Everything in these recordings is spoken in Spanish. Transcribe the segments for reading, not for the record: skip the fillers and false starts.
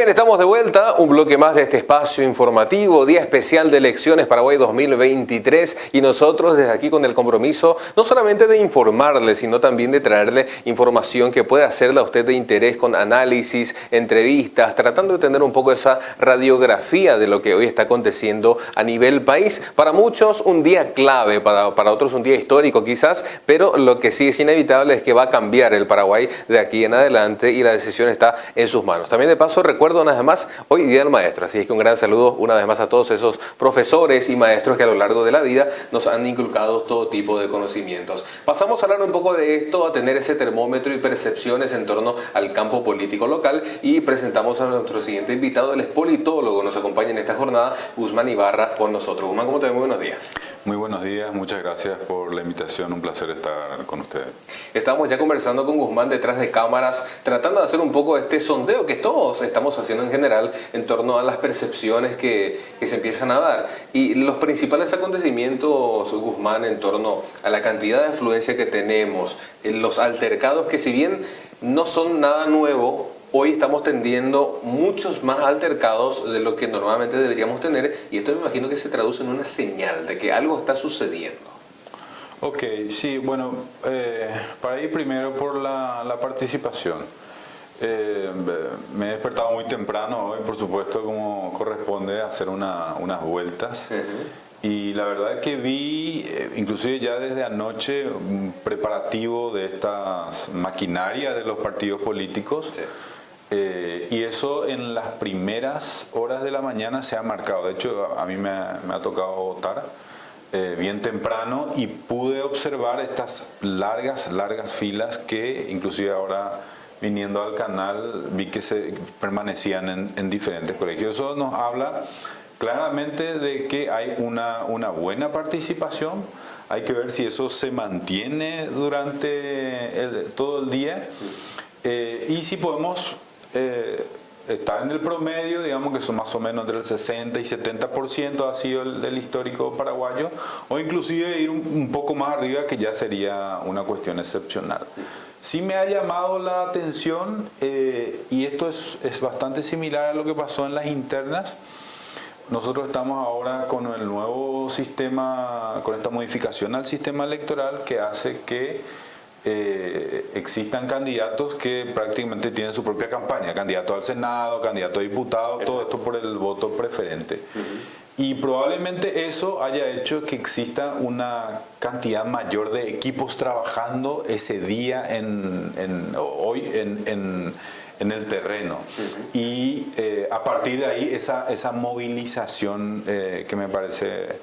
bien, estamos de vuelta, un bloque más de este espacio informativo, día especial de elecciones Paraguay 2023 y nosotros desde aquí con el compromiso no solamente de informarle, sino también de traerle información que pueda hacerle a usted de interés con análisis, entrevistas, tratando de tener un poco esa radiografía de lo que hoy está aconteciendo a nivel país. Para muchos un día clave, para otros un día histórico quizás, pero lo que sí es inevitable es que va a cambiar el Paraguay de aquí en adelante y la decisión está en sus manos. También de paso recuerdo nada más hoy Día del Maestro, así es que un gran saludo una vez más a todos esos profesores y maestros que a lo largo de la vida nos han inculcado todo tipo de conocimientos. Pasamos a hablar un poco de esto, a tener ese termómetro y percepciones en torno al campo político local y presentamos a nuestro siguiente invitado, él es politólogo, nos acompaña en esta jornada, Guzmán Ibarra con nosotros. Guzmán, ¿cómo te ves? Muy buenos días. Muy buenos días, muchas gracias por la invitación, un placer estar con ustedes. Estamos ya conversando con Guzmán detrás de cámaras, tratando de hacer un poco este sondeo que todos estamos haciendo en general en torno a las percepciones que se empiezan a dar. Y los principales acontecimientos, Guzmán, en torno a la cantidad de afluencia que tenemos, los altercados que si bien no son nada nuevo, hoy estamos tendiendo muchos más altercados de lo que normalmente deberíamos tener y esto me imagino que se traduce en una señal de que algo está sucediendo. Ok, sí, bueno, para ir primero por la participación. Me he despertado muy temprano hoy, por supuesto, como corresponde, a hacer unas vueltas. Y la verdad es que vi, inclusive ya desde anoche, un preparativo de estas maquinarias de los partidos políticos. Sí. Y eso en las primeras horas de la mañana se ha marcado. De hecho, a mí me ha tocado votar bien temprano y pude observar estas largas filas que inclusive ahora viniendo al canal vi que se permanecían en diferentes colegios. Eso nos habla claramente de que hay una buena participación. Hay que ver si eso se mantiene durante todo el día y si podemos estar en el promedio, digamos que son más o menos entre el 60 y 70% ha sido el histórico paraguayo, o inclusive ir un poco más arriba, que ya sería una cuestión excepcional. Sí me ha llamado la atención, y esto es bastante similar a lo que pasó en las internas. Nosotros estamos ahora con el nuevo sistema, con esta modificación al sistema electoral que hace que existan candidatos que prácticamente tienen su propia campaña, candidato al Senado, candidato a diputado, todo esto por el voto preferente. Y probablemente eso haya hecho que exista una cantidad mayor de equipos trabajando ese día hoy en el terreno. Y a partir de ahí esa movilización que me parece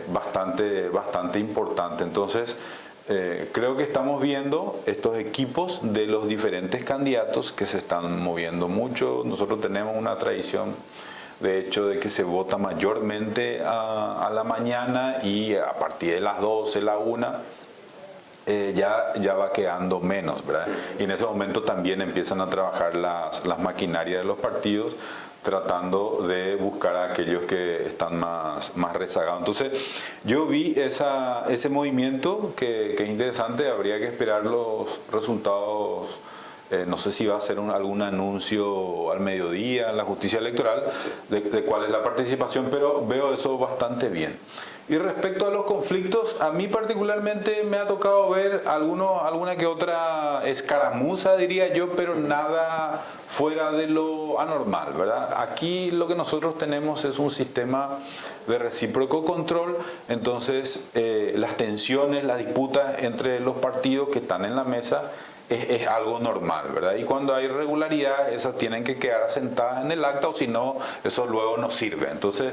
bastante importante. Entonces, creo que estamos viendo estos equipos de los diferentes candidatos que se están moviendo mucho. Nosotros tenemos una tradición, de hecho, de que se vota mayormente a la mañana y a partir de las 12, la 1, ya va quedando menos, ¿verdad? Y en ese momento también empiezan a trabajar las maquinarias de los partidos, tratando de buscar a aquellos que están más rezagados. Entonces, yo vi ese movimiento que es interesante. Habría que esperar los resultados. No sé si va a ser algún anuncio al mediodía en la justicia electoral de cuál es la participación, pero veo eso bastante bien. Y respecto a los conflictos, a mí particularmente me ha tocado ver alguna que otra escaramuza, diría yo, pero nada fuera de lo anormal, ¿verdad? Aquí lo que nosotros tenemos es un sistema de recíproco control, entonces las tensiones, las disputas entre los partidos que están en la mesa es algo normal, ¿verdad? Y cuando hay irregularidades, esas tienen que quedar asentadas en el acta, o si no, eso luego no sirve. Entonces,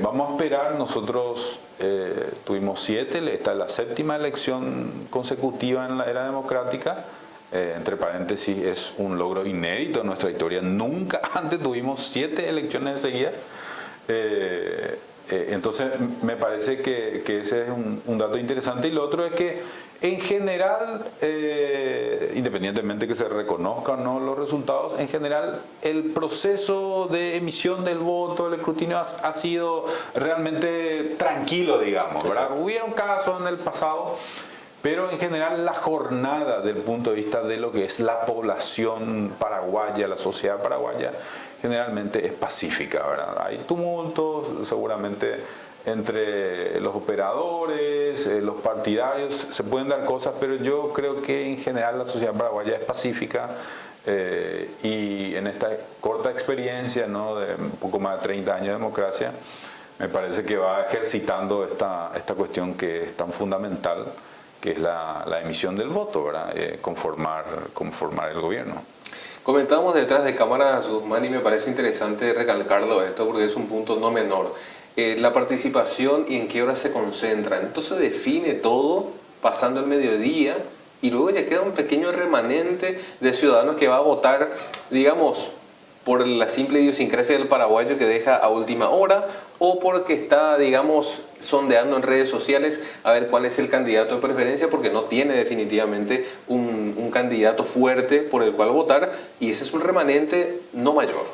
vamos a esperar. Nosotros tuvimos 7, esta es la 7ª elección consecutiva en la era democrática. Entre paréntesis, es un logro inédito en nuestra historia. Nunca antes tuvimos 7 elecciones seguidas. Entonces, me parece que ese es un dato interesante. Y lo otro es que, en general, independientemente que se reconozcan o no los resultados, en general el proceso de emisión del voto, el escrutinio ha sido realmente tranquilo, digamos, ¿verdad? Hubieron casos en el pasado, pero en general la jornada del punto de vista de lo que es la población paraguaya, la sociedad paraguaya, generalmente es pacífica, ¿verdad? Hay tumultos, seguramente entre los operadores, los partidarios, se pueden dar cosas, pero yo creo que en general la sociedad paraguaya es pacífica. Y en esta corta experiencia, ¿no?, de un poco más de 30 años de democracia, me parece que va ejercitando esta cuestión que es tan fundamental, que es la emisión del voto, ¿verdad? Conformar el gobierno. Comentábamos detrás de cámaras, Guzmán, y me parece interesante recalcarlo esto porque es un punto no menor. La participación y en qué hora se concentran. Entonces define todo pasando el mediodía y luego ya queda un pequeño remanente de ciudadanos que va a votar, digamos, por la simple idiosincrasia del paraguayo que deja a última hora o porque está, digamos, sondeando en redes sociales a ver cuál es el candidato de preferencia porque no tiene definitivamente un candidato fuerte por el cual votar y ese es un remanente no mayor.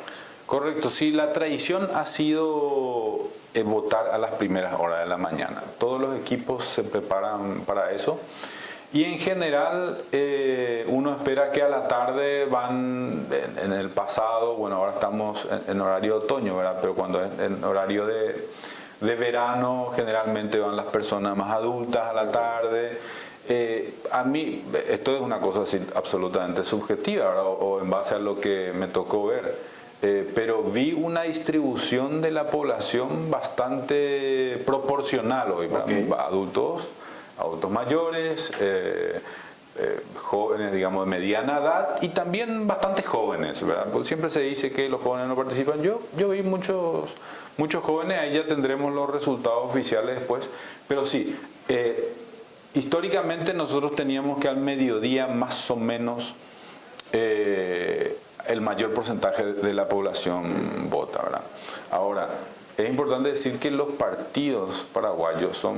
Correcto, sí, la tradición ha sido votar a las primeras horas de la mañana. Todos los equipos se preparan para eso. Y en general uno espera que a la tarde van en el pasado, bueno, ahora estamos en horario de otoño, ¿verdad? Pero cuando es en horario de verano generalmente van las personas más adultas a la tarde. A mí, esto es una cosa así absolutamente subjetiva, ¿verdad? O en base a lo que me tocó ver. Pero vi una distribución de la población bastante proporcional hoy, Okay. Adultos mayores, jóvenes, digamos, de mediana edad y también bastante jóvenes, ¿verdad? Porque siempre se dice que los jóvenes no participan. Yo vi muchos jóvenes, ahí ya tendremos los resultados oficiales después, pero sí, históricamente nosotros teníamos que al mediodía más o menos el mayor porcentaje de la población vota, ¿verdad? Ahora, es importante decir que los partidos paraguayos son,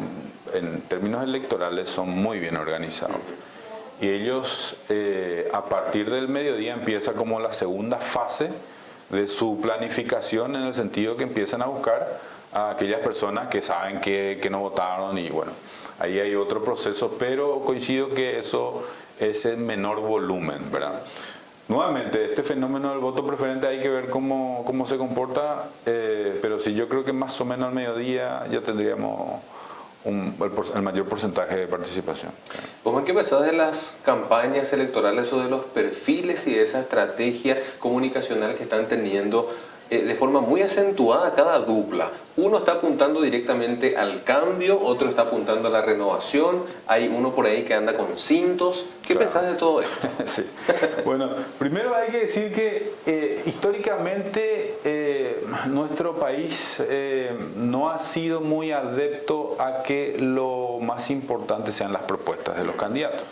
en términos electorales, son muy bien organizados. Y ellos, a partir del mediodía, empieza como la segunda fase de su planificación, en el sentido que empiezan a buscar a aquellas personas que saben que no votaron y bueno, ahí hay otro proceso, pero coincido que eso es en menor volumen, ¿verdad? Nuevamente, este fenómeno del voto preferente hay que ver cómo se comporta, pero sí, yo creo que más o menos al mediodía ya tendríamos el mayor porcentaje de participación. ¿Cómo es que pensás de las campañas electorales o de los perfiles y de esa estrategia comunicacional que están teniendo de forma muy acentuada cada dupla? Uno está apuntando directamente al cambio, otro está apuntando a la renovación, hay uno por ahí que anda con cintos. ¿Qué Claro. pensás de todo esto? Sí. Bueno, primero hay que decir que históricamente nuestro país no ha sido muy adepto a que lo más importante sean las propuestas de los candidatos.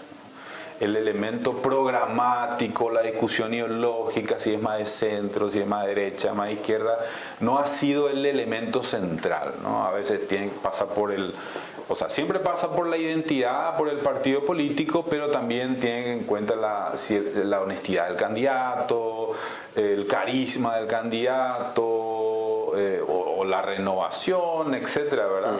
El elemento programático, la discusión ideológica, si es más de centro, si es más de derecha, más de izquierda, no ha sido el elemento central, ¿no? A veces pasa por siempre pasa por la identidad, por el partido político, pero también tienen en cuenta la honestidad del candidato, el carisma del candidato, o la renovación, etcétera, ¿verdad?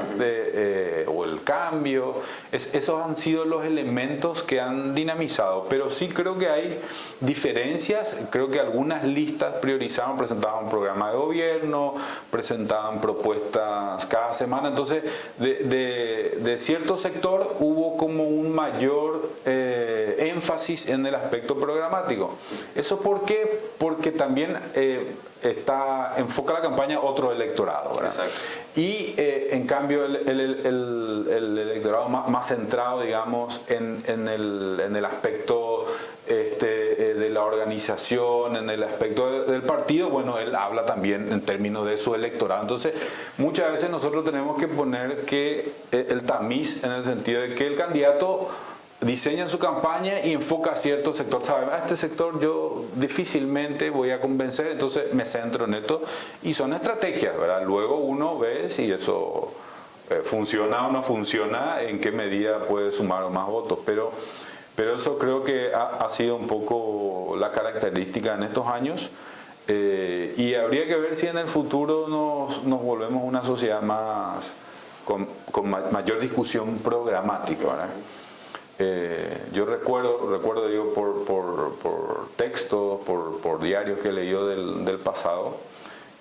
O el cambio. Esos han sido los elementos que han dinamizado, pero sí creo que hay diferencias. Creo que algunas listas presentaban un programa de gobierno, presentaban propuestas cada semana. Entonces, de cierto sector hubo como un mayor énfasis en el aspecto programático. ¿Eso por qué? Porque también enfoca la campaña otro electorado, ¿verdad? Exacto. Y en cambio el electorado más centrado, digamos, en el aspecto de la organización, en el aspecto del partido, bueno, él habla también en términos de su electorado. Entonces, muchas veces nosotros tenemos que poner que el tamiz, en el sentido de que el candidato diseña su campaña y enfoca a cierto sector. Saben, a este sector yo difícilmente voy a convencer, entonces me centro en esto. Y son estrategias, ¿verdad? Luego uno ve si eso funciona o no funciona, en qué medida puede sumar más votos. Pero eso creo que ha sido un poco la característica en estos años. Y habría que ver si en el futuro nos volvemos una sociedad con mayor discusión programática, ¿verdad? Yo recuerdo digo, por textos, por diarios que he leído del pasado,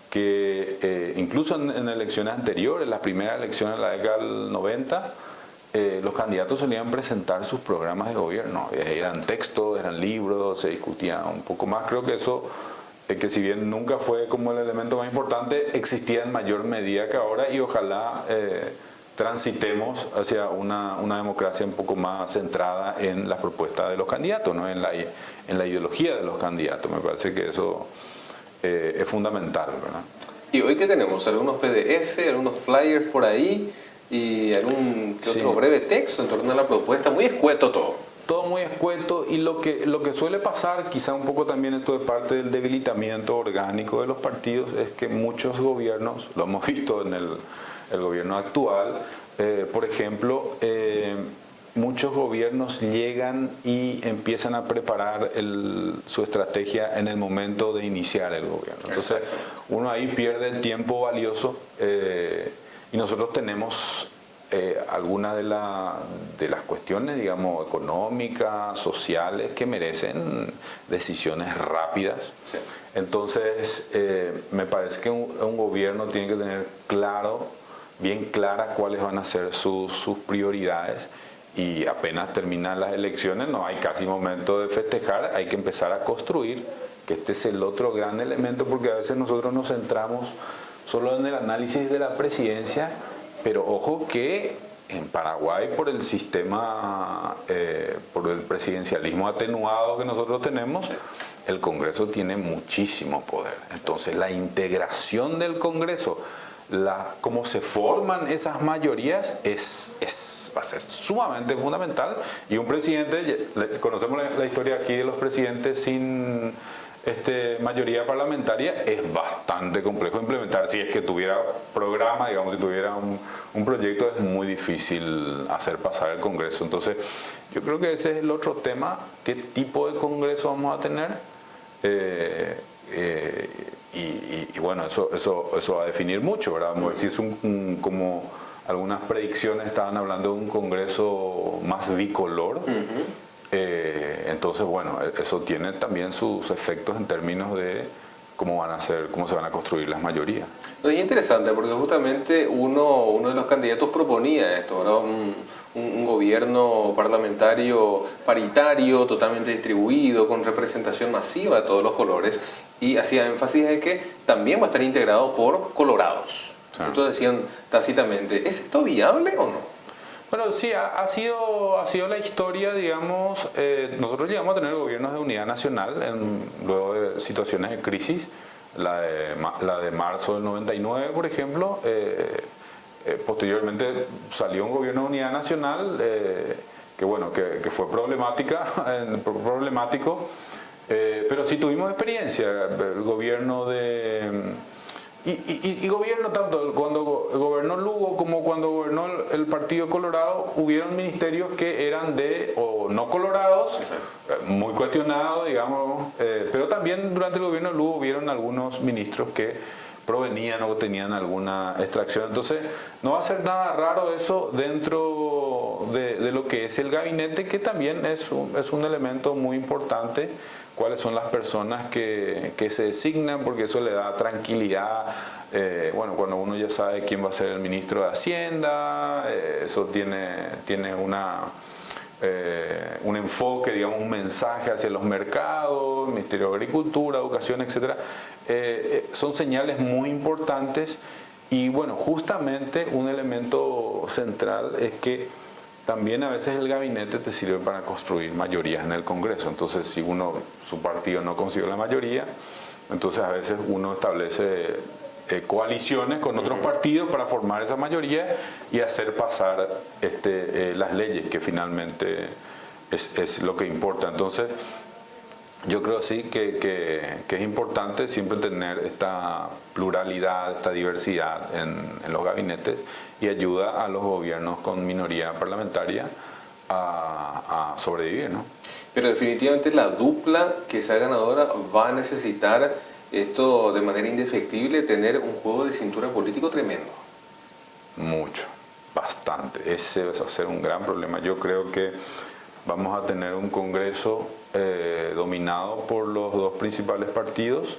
que incluso en elecciones anteriores, las primeras elecciones de la década del 90, los candidatos solían presentar sus programas de gobierno. Eran textos, eran libros, se discutía un poco más. Creo que eso, que si bien nunca fue como el elemento más importante, existía en mayor medida que ahora, y ojalá transitemos hacia una democracia un poco más centrada en las propuestas de los candidatos, ¿no? en la ideología de los candidatos. Me parece que eso es fundamental, ¿verdad? ¿Y hoy qué tenemos? ¿Algunos PDF, algunos flyers por ahí y algún que otro breve texto en torno a la propuesta? Muy escueto todo. Todo muy escueto, y lo que suele pasar, quizá un poco también esto de parte del debilitamiento orgánico de los partidos, es que muchos gobiernos, lo hemos visto en el gobierno actual, por ejemplo, muchos gobiernos llegan y empiezan a preparar su estrategia en el momento de iniciar el gobierno. Entonces uno ahí pierde el tiempo valioso, y nosotros tenemos algunas de las cuestiones, digamos, económicas, sociales, que merecen decisiones rápidas. Sí. Entonces me parece que un gobierno tiene que tener bien claras cuáles van a ser sus prioridades, y apenas terminan las elecciones no hay casi momento de festejar, hay que empezar a construir, que este es el otro gran elemento, porque a veces nosotros nos centramos solo en el análisis de la presidencia, pero ojo que en Paraguay, por el sistema, por el presidencialismo atenuado que nosotros tenemos, el Congreso tiene muchísimo poder. Entonces la integración del Congreso, cómo se forman esas mayorías, va a ser sumamente fundamental. Y un presidente, conocemos la historia aquí de los presidentes sin mayoría parlamentaria, es bastante complejo implementar. Si es que tuviera programa, digamos, si tuviera un proyecto, es muy difícil hacer pasar el Congreso. Entonces yo creo que ese es el otro tema: qué tipo de Congreso vamos a tener. Y bueno, eso va a definir mucho, ¿verdad? Vamos a decir, como algunas predicciones estaban hablando de un Congreso más bicolor. Entonces, bueno, eso tiene también sus efectos en términos de cómo se van a construir las mayorías. Es interesante, porque justamente uno de los candidatos proponía esto, ¿verdad? Un gobierno parlamentario paritario, totalmente distribuido, con representación masiva de todos los colores, y hacía énfasis en que también va a estar integrado por colorados. Sí. Entonces decían tácitamente, ¿es esto viable o no? Bueno, sí, ha sido la historia, digamos. Nosotros llegamos a tener gobiernos de unidad nacional luego de situaciones de crisis, la de marzo del 99, por ejemplo. Posteriormente salió un gobierno de unidad nacional que fue problemático, pero sí tuvimos experiencia. El gobierno y gobierno, tanto cuando gobernó Lugo como cuando gobernó el Partido Colorado, hubieron ministerios que eran o no colorados, muy cuestionados, digamos, pero también durante el gobierno de Lugo hubieron algunos ministros que provenían o tenían alguna extracción. Entonces no va a ser nada raro eso dentro de lo que es el gabinete, que también es un elemento muy importante. Cuáles son las personas que se designan, porque eso le da tranquilidad. Cuando uno ya sabe quién va a ser el ministro de Hacienda, eso tiene un enfoque, digamos, un mensaje hacia los mercados, Ministerio de Agricultura, Educación, etc. Son señales muy importantes, y bueno, justamente un elemento central es que también a veces el gabinete te sirve para construir mayorías en el Congreso. Entonces, si su partido no consiguió la mayoría, entonces a veces uno establece coaliciones con otros partidos para formar esa mayoría y hacer pasar las leyes, que finalmente es lo que importa. Entonces, yo creo sí que es importante siempre tener esta pluralidad, esta diversidad en los gabinetes, y ayuda a los gobiernos con minoría parlamentaria a sobrevivir, ¿no? Pero definitivamente la dupla que sea ganadora va a necesitar esto de manera indefectible, tener un juego de cintura político tremendo. Mucho, bastante. Ese va a ser un gran problema. Yo creo que vamos a tener un Congreso dominado por los dos principales partidos.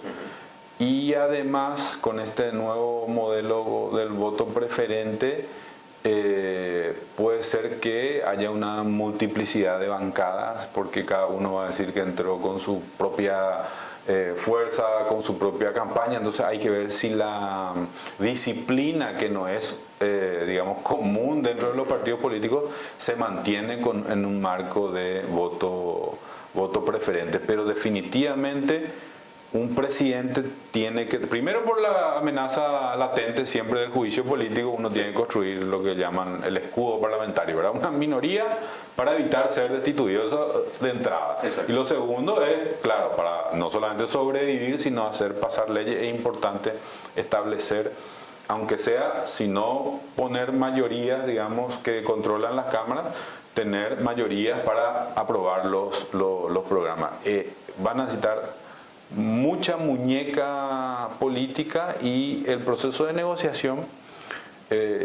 Y además, con este nuevo modelo del voto preferente, puede ser que haya una multiplicidad de bancadas, porque cada uno va a decir que entró con su propia fuerza, con su propia campaña. Entonces hay que ver si la disciplina, que no es digamos común dentro de los partidos políticos, se mantiene en un marco de voto preferente. Pero definitivamente un presidente tiene que, primero por la amenaza latente siempre del juicio político, uno tiene que construir lo que llaman el escudo parlamentario, ¿verdad? Una minoría para evitar ser destituido, eso de entrada. Exacto. Y lo segundo es, claro, para no solamente sobrevivir, sino hacer pasar leyes. Es importante establecer, aunque sea, si no poner mayorías, digamos, que controlan las cámaras, tener mayorías para aprobar los programas. Van a necesitar mucha muñeca política, y el proceso de negociación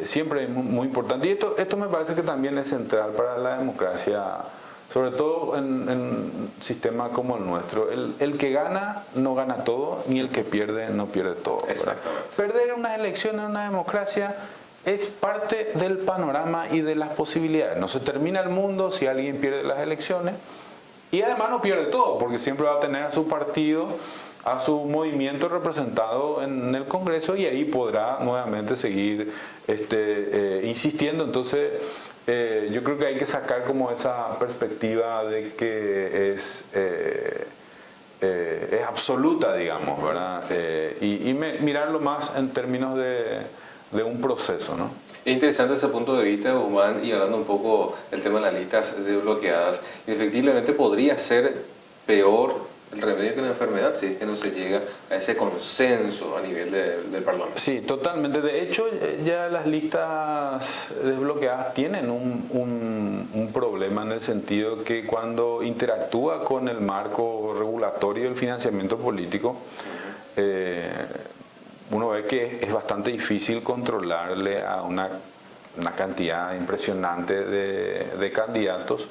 siempre es muy importante. Y esto me parece que también es central para la democracia, sobre todo en un sistema como el nuestro. El que gana no gana todo, ni el que pierde no pierde todo. Exactamente. Perder unas elecciones en una democracia es parte del panorama y de las posibilidades. No se termina el mundo si alguien pierde las elecciones. Y además no pierde todo, porque siempre va a tener a su partido, a su movimiento representado en el Congreso, y ahí podrá nuevamente seguir insistiendo. Entonces, yo creo que hay que sacar como esa perspectiva de que es absoluta, digamos, ¿verdad? Y mirarlo más en términos de un proceso, ¿no? Es interesante ese punto de vista, Guzmán, y hablando un poco del tema de las listas desbloqueadas. Efectivamente podría ser peor el remedio que la enfermedad si es que no se llega a ese consenso a nivel del Parlamento. Sí, totalmente. De hecho, ya las listas desbloqueadas tienen un problema, en el sentido que cuando interactúa con el marco regulatorio del financiamiento político, uno ve que es bastante difícil controlarle a una cantidad impresionante de candidatos,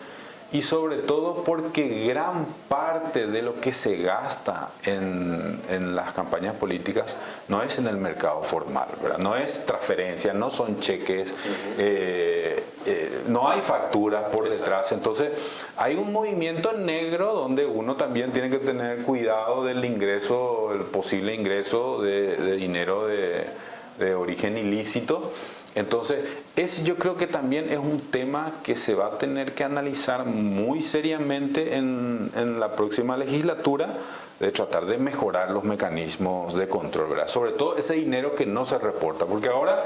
y sobre todo porque gran parte de lo que se gasta en las campañas políticas no es en el mercado formal, ¿verdad? No es transferencia, no son cheques, no hay facturas por detrás. Entonces hay un movimiento negro donde uno también tiene que tener cuidado del ingreso, el posible ingreso de dinero de origen ilícito. Entonces, ese yo creo que también es un tema que se va a tener que analizar muy seriamente en la próxima legislatura, de tratar de mejorar los mecanismos de control, ¿verdad? Sobre todo ese dinero que no se reporta, porque ahora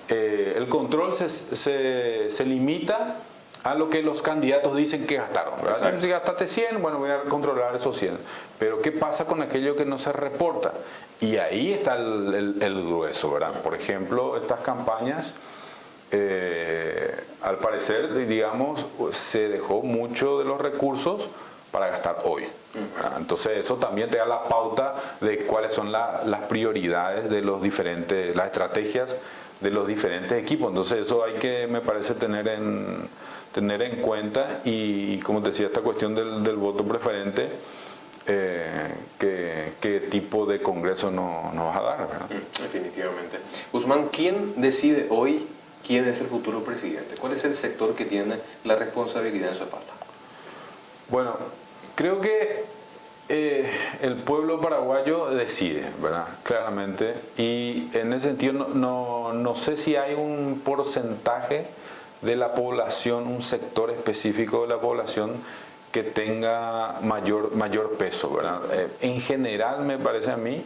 el control se limita a lo que los candidatos dicen que gastaron, ¿verdad? Si gastaste 100, bueno, voy a controlar esos 100. Pero ¿qué pasa con aquello que no se reporta? Y ahí está el grueso, ¿verdad? Por ejemplo, estas campañas, al parecer, digamos, se dejó mucho de los recursos para gastar hoy, ¿verdad? Entonces eso también te da la pauta de cuáles son las prioridades de los diferentes, las estrategias de los diferentes equipos. Entonces eso hay que, me parece, tener en cuenta. Y como te decía, esta cuestión del voto preferente, qué tipo de congreso nos vas a dar, ¿verdad? Definitivamente. Guzmán, ¿quién decide hoy quién es el futuro presidente? ¿Cuál es el sector que tiene la responsabilidad en su espalda? Bueno, creo que el pueblo paraguayo decide, ¿verdad? Claramente. Y en ese sentido no sé si hay un porcentaje de la población, un sector específico de la población que tenga mayor peso, ¿verdad? En general me parece a mí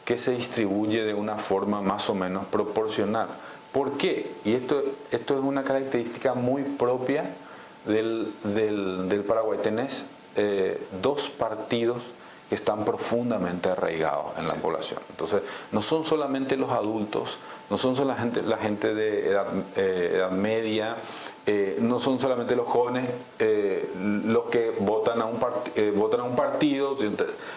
que se distribuye de una forma más o menos proporcional. ¿Por qué? Y esto es una característica muy propia del Paraguay. Tenés dos partidos que están profundamente arraigados en la población. Entonces, no son solamente los adultos, no son solo la gente de edad media no son solamente los jóvenes los que votan a un partido,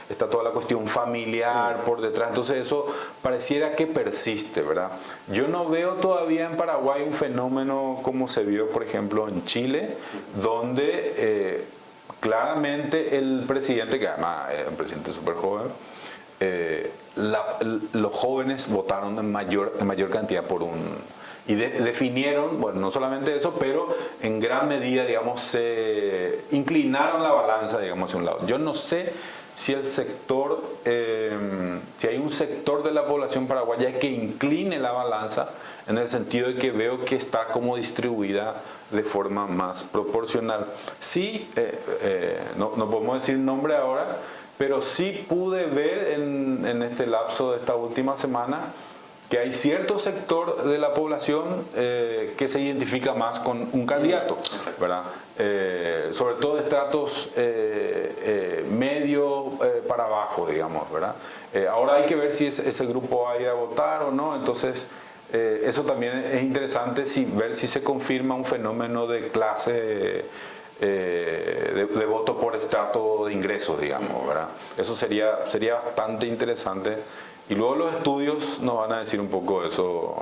está toda la cuestión familiar por detrás, entonces eso pareciera que persiste, ¿verdad? Yo no veo todavía en Paraguay un fenómeno como se vio, por ejemplo, en Chile, donde claramente el presidente, que además es un presidente súper joven, los jóvenes votaron en mayor cantidad por un... Y definieron, bueno, no solamente eso, pero en gran medida, digamos, se inclinaron la balanza, digamos, hacia un lado. Yo no sé si el sector, si hay un sector de la población paraguaya que incline la balanza, en el sentido de que veo que está como distribuida de forma más proporcional. Sí, no podemos decir nombre ahora, pero sí pude ver en este lapso de esta última semana que hay cierto sector de la población que se identifica más con un candidato, ¿verdad? Sobre todo de estratos medio para abajo, digamos, ¿verdad? Ahora hay que ver si ese grupo va a ir a votar o no, entonces eso también es interesante, ver si se confirma un fenómeno de clase de voto por estrato de ingresos, digamos, ¿verdad? Eso sería bastante interesante. Y luego los estudios nos van a decir un poco eso,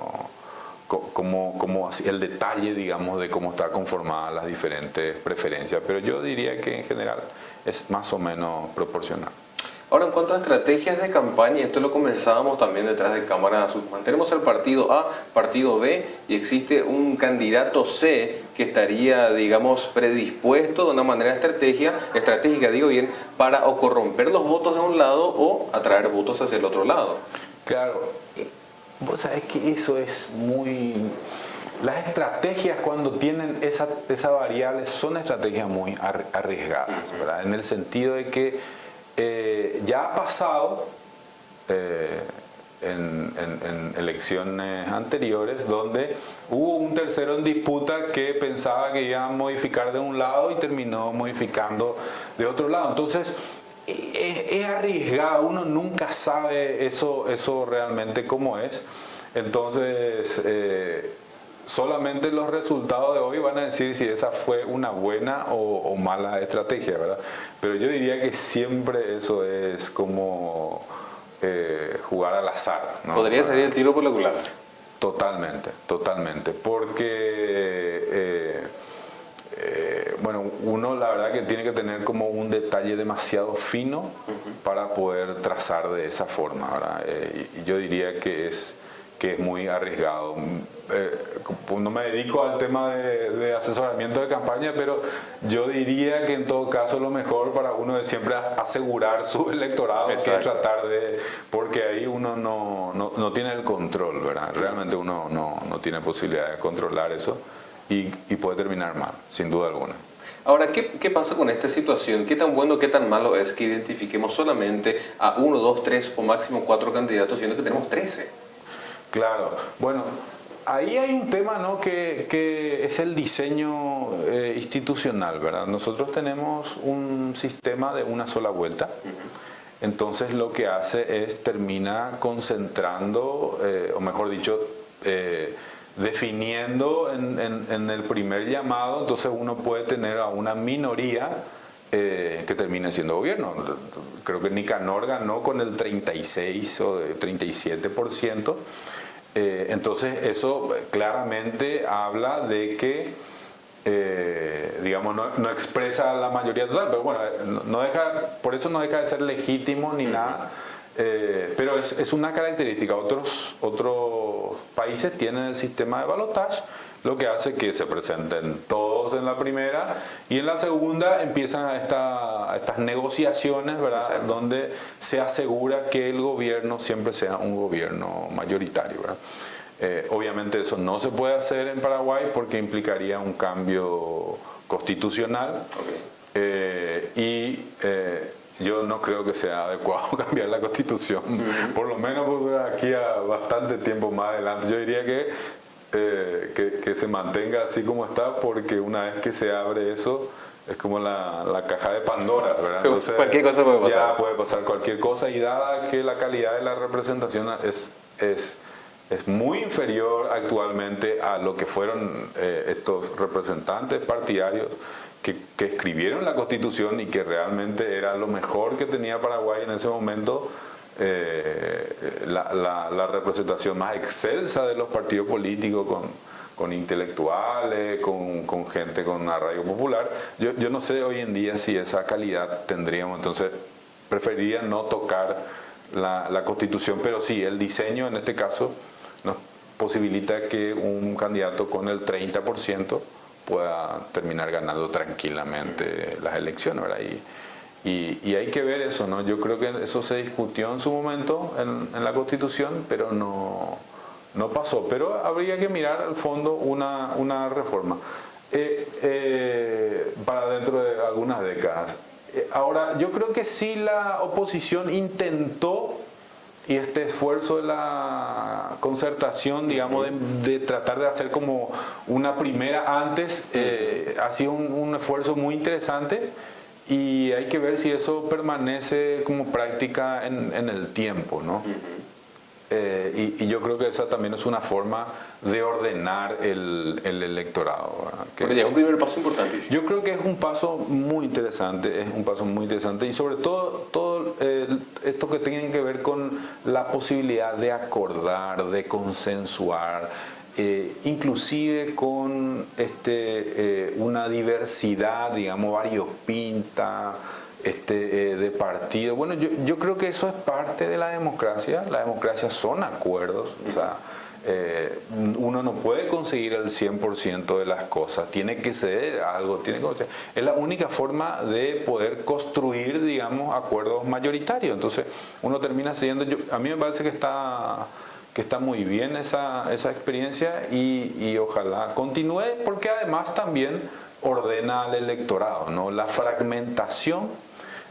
como el detalle, digamos, de cómo está conformadas las diferentes preferencias. Pero yo diría que en general es más o menos proporcional. Ahora, en cuanto a estrategias de campaña, y esto lo conversábamos también detrás de cámara, tenemos el partido A, partido B, y existe un candidato C que estaría, digamos, predispuesto de una manera estratégica, digo bien, para o corromper los votos de un lado o atraer votos hacia el otro lado. Claro, vos sabés que eso es muy... Las estrategias cuando tienen esa variable son estrategias muy arriesgadas, ¿verdad? En el sentido de que ya ha pasado en elecciones anteriores donde hubo un tercero en disputa que pensaba que iba a modificar de un lado y terminó modificando de otro lado. Entonces es arriesgado, uno nunca sabe eso realmente cómo es. Entonces solamente los resultados de hoy van a decir si esa fue una buena o mala estrategia, ¿verdad? Pero yo diría que siempre eso es como jugar al azar, ¿no? ¿Podría salir el tiro por la culata? Totalmente, porque bueno, uno la verdad que tiene que tener como un detalle demasiado fino para poder trazar de esa forma, ¿verdad? Y yo diría que es muy arriesgado. No me dedico al tema de asesoramiento de campaña, pero yo diría que en todo caso lo mejor para uno es siempre asegurar su electorado, que tratar de... porque ahí uno no tiene el control, ¿verdad? Realmente uno no tiene posibilidad de controlar eso y puede terminar mal, sin duda alguna. Ahora, ¿qué pasa con esta situación? ¿Qué tan bueno, qué tan malo es que identifiquemos solamente a 1, 2, 3 o máximo 4 candidatos, siendo que tenemos 13? Claro, bueno, ahí hay un tema, ¿no? que es el diseño institucional, ¿verdad? Nosotros tenemos un sistema de una sola vuelta, entonces lo que hace es termina concentrando, o mejor dicho, definiendo en el primer llamado, entonces uno puede tener a una minoría que termine siendo gobierno. Creo que Nicanor ganó con el 36 o 37%. Entonces eso claramente habla de que digamos no expresa la mayoría total, pero bueno, por eso no deja de ser legítimo ni nada, pero es una característica. Otros países tienen el sistema de balotaje, lo que hace que se presenten todos en la primera y en la segunda empiezan estas negociaciones, ¿verdad? Exacto. Donde se asegura que el gobierno siempre sea un gobierno mayoritario, ¿verdad? Obviamente eso no se puede hacer en Paraguay porque implicaría un cambio constitucional. Yo no creo que sea adecuado cambiar la constitución, por lo menos por aquí a bastante tiempo más adelante. Yo diría que se mantenga así como está, porque una vez que se abre eso es como la caja de Pandora, ¿verdad? Entonces, cualquier cosa puede pasar. Ya puede pasar cualquier cosa, y dada que la calidad de la representación es es muy inferior actualmente a lo que fueron estos representantes partidarios que escribieron la Constitución y que realmente era lo mejor que tenía Paraguay en ese momento. La representación más excelsa de los partidos políticos con intelectuales, con gente con arraigo popular. Yo no sé hoy en día si esa calidad tendríamos, entonces preferiría no tocar la Constitución, pero sí, el diseño en este caso nos posibilita que un candidato con el 30% pueda terminar ganando tranquilamente las elecciones, ¿verdad? Y hay que ver eso, ¿no? Yo creo que eso se discutió en su momento en la Constitución, pero no pasó. Pero habría que mirar al fondo una reforma para dentro de algunas décadas. Ahora, yo creo que sí la oposición intentó, y este esfuerzo de la concertación, digamos, de tratar de hacer como una primera antes, ha sido un esfuerzo muy interesante. Y hay que ver si eso permanece como práctica en el tiempo, ¿no? Y yo creo que esa también es una forma de ordenar el electorado, ¿verdad? Pero ya es un primer paso importantísimo. Yo creo que es un paso muy interesante, y sobre todo esto que tiene que ver con la posibilidad de acordar, de consensuar, inclusive con una diversidad, digamos, variopinta, de partido. Bueno, yo creo que eso es parte de la democracia. La democracia son acuerdos, o sea, uno no puede conseguir el 100% de las cosas, tiene que ceder algo, es la única forma de poder construir, digamos, acuerdos mayoritarios. Entonces, uno termina cediendo. A mí me parece que está muy bien esa experiencia y ojalá continúe, porque además también ordena al electorado, ¿no? La fragmentación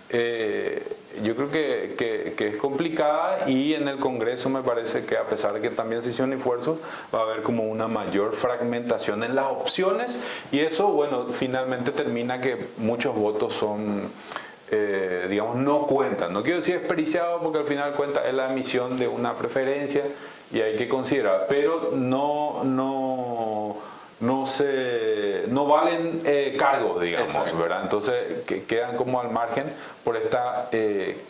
yo creo que es complicada, y en el Congreso me parece que, a pesar de que también se hicieron esfuerzos, va a haber como una mayor fragmentación en las opciones, y eso, bueno, finalmente termina que muchos votos son, digamos, no cuentan. No quiero decir desperdiciado, porque al final cuenta es la emisión de una preferencia y hay que considerar, pero no valen cargos, digamos. Exacto. ¿Verdad? Entonces quedan como al margen por esta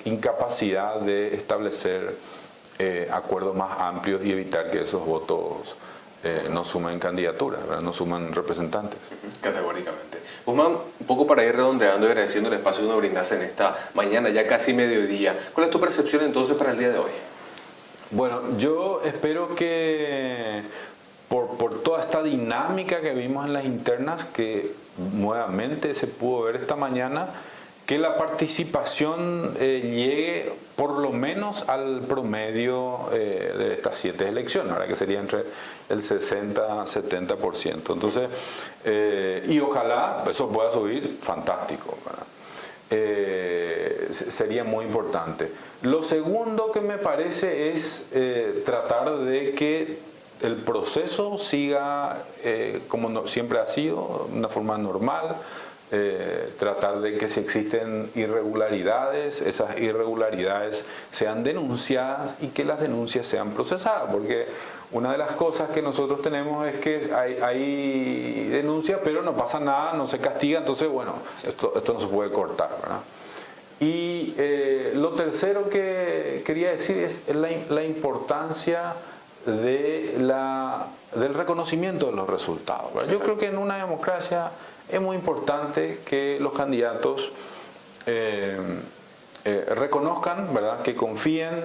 incapacidad de establecer acuerdos más amplios y evitar que esos votos no sumen candidaturas, ¿verdad? No suman representantes. Categóricamente. Guzmán, un poco para ir redondeando y agradeciendo el espacio que nos brindas en esta mañana, ya casi mediodía. ¿Cuál es tu percepción entonces para el día de hoy? Bueno, yo espero que por toda esta dinámica que vimos en las internas, que nuevamente se pudo ver esta mañana, que la participación llegue por lo menos al promedio de estas 7 elecciones, ¿verdad? Que sería entre el 60-70%. Entonces, y ojalá eso pueda subir, fantástico, ¿verdad? Sería muy importante. Lo segundo que me parece es tratar de que el proceso siga como siempre ha sido, de una forma normal. Tratar de que si existen irregularidades, esas irregularidades sean denunciadas y que las denuncias sean procesadas, porque una de las cosas que nosotros tenemos es que hay denuncias, pero no pasa nada, no se castiga. Entonces, bueno, esto no se puede cortar, ¿verdad? Y lo tercero que quería decir es la importancia del reconocimiento de los resultados, ¿verdad? Yo creo que en una democracia es muy importante que los candidatos reconozcan, ¿verdad? Que confíen,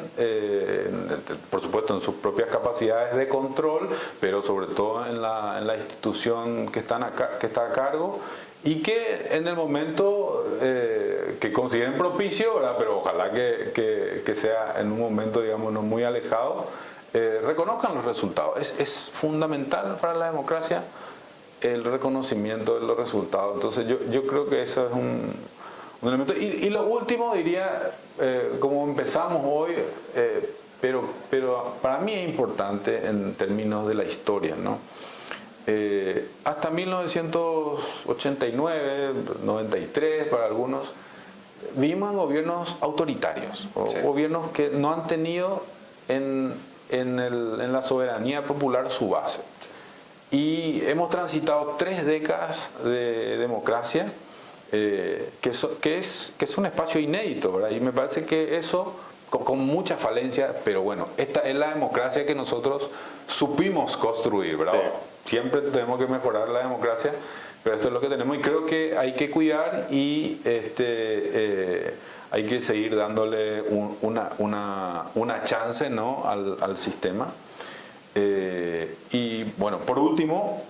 por supuesto, en sus propias capacidades de control, pero sobre todo en la institución que está a cargo, y que en el momento que consideren propicio, ¿verdad? Pero ojalá que sea en un momento, digamos, no muy alejado, reconozcan los resultados. Es fundamental para la democracia el reconocimiento de los resultados. Entonces yo creo que eso es un elemento. Y lo último, diría, como empezamos hoy, pero para mí es importante en términos de la historia, ¿no? Hasta 1989, 93 para algunos, vivimos en gobiernos autoritarios, o gobiernos que no han tenido en en la soberanía popular su base. Y hemos transitado 3 décadas de democracia, que es un espacio inédito, ¿verdad? Y me parece que eso, con mucha falencia, pero bueno, esta es la democracia que nosotros supimos construir, ¿verdad? Sí. Siempre tenemos que mejorar la democracia, pero esto es lo que tenemos y creo que hay que cuidar y hay que seguir dándole una chance, ¿no? al sistema. Y bueno, por último,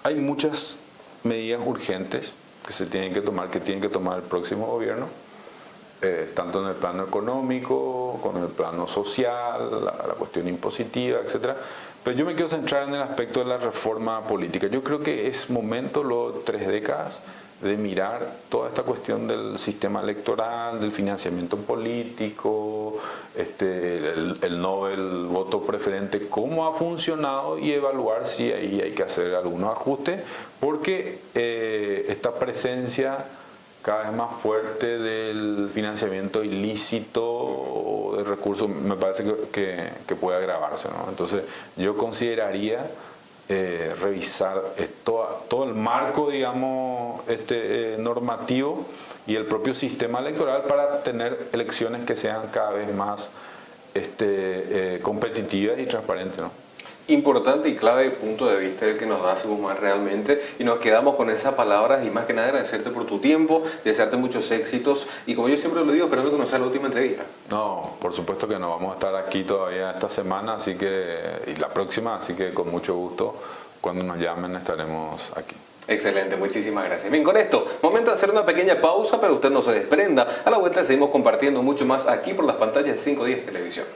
hay muchas medidas urgentes que se tienen que tomar, el próximo gobierno, tanto en el plano económico, con el plano social, la cuestión impositiva, etcétera. Pero yo me quiero centrar en el aspecto de la reforma política. Yo creo que es momento, luego de 3 décadas, de mirar toda esta cuestión del sistema electoral, del financiamiento político, el voto preferente, cómo ha funcionado y evaluar si ahí hay que hacer algunos ajustes, porque esta presencia cada vez más fuerte del financiamiento ilícito o de recursos me parece que puede agravarse, ¿no? Entonces yo consideraría revisar todo el marco, digamos, normativo y el propio sistema electoral para tener elecciones que sean cada vez más competitivas y transparentes, ¿no? Importante y clave punto de vista el que nos da Guzmán realmente, y nos quedamos con esas palabras y más que nada agradecerte por tu tiempo, desearte muchos éxitos y como yo siempre lo digo, esperando que no sea la última entrevista. No, por supuesto que no, vamos a estar aquí todavía esta semana y la próxima, así que con mucho gusto cuando nos llamen estaremos aquí. Excelente, muchísimas gracias. Bien, con esto, momento de hacer una pequeña pausa, pero usted no se desprenda. A la vuelta seguimos compartiendo mucho más aquí por las pantallas de 510 Televisión.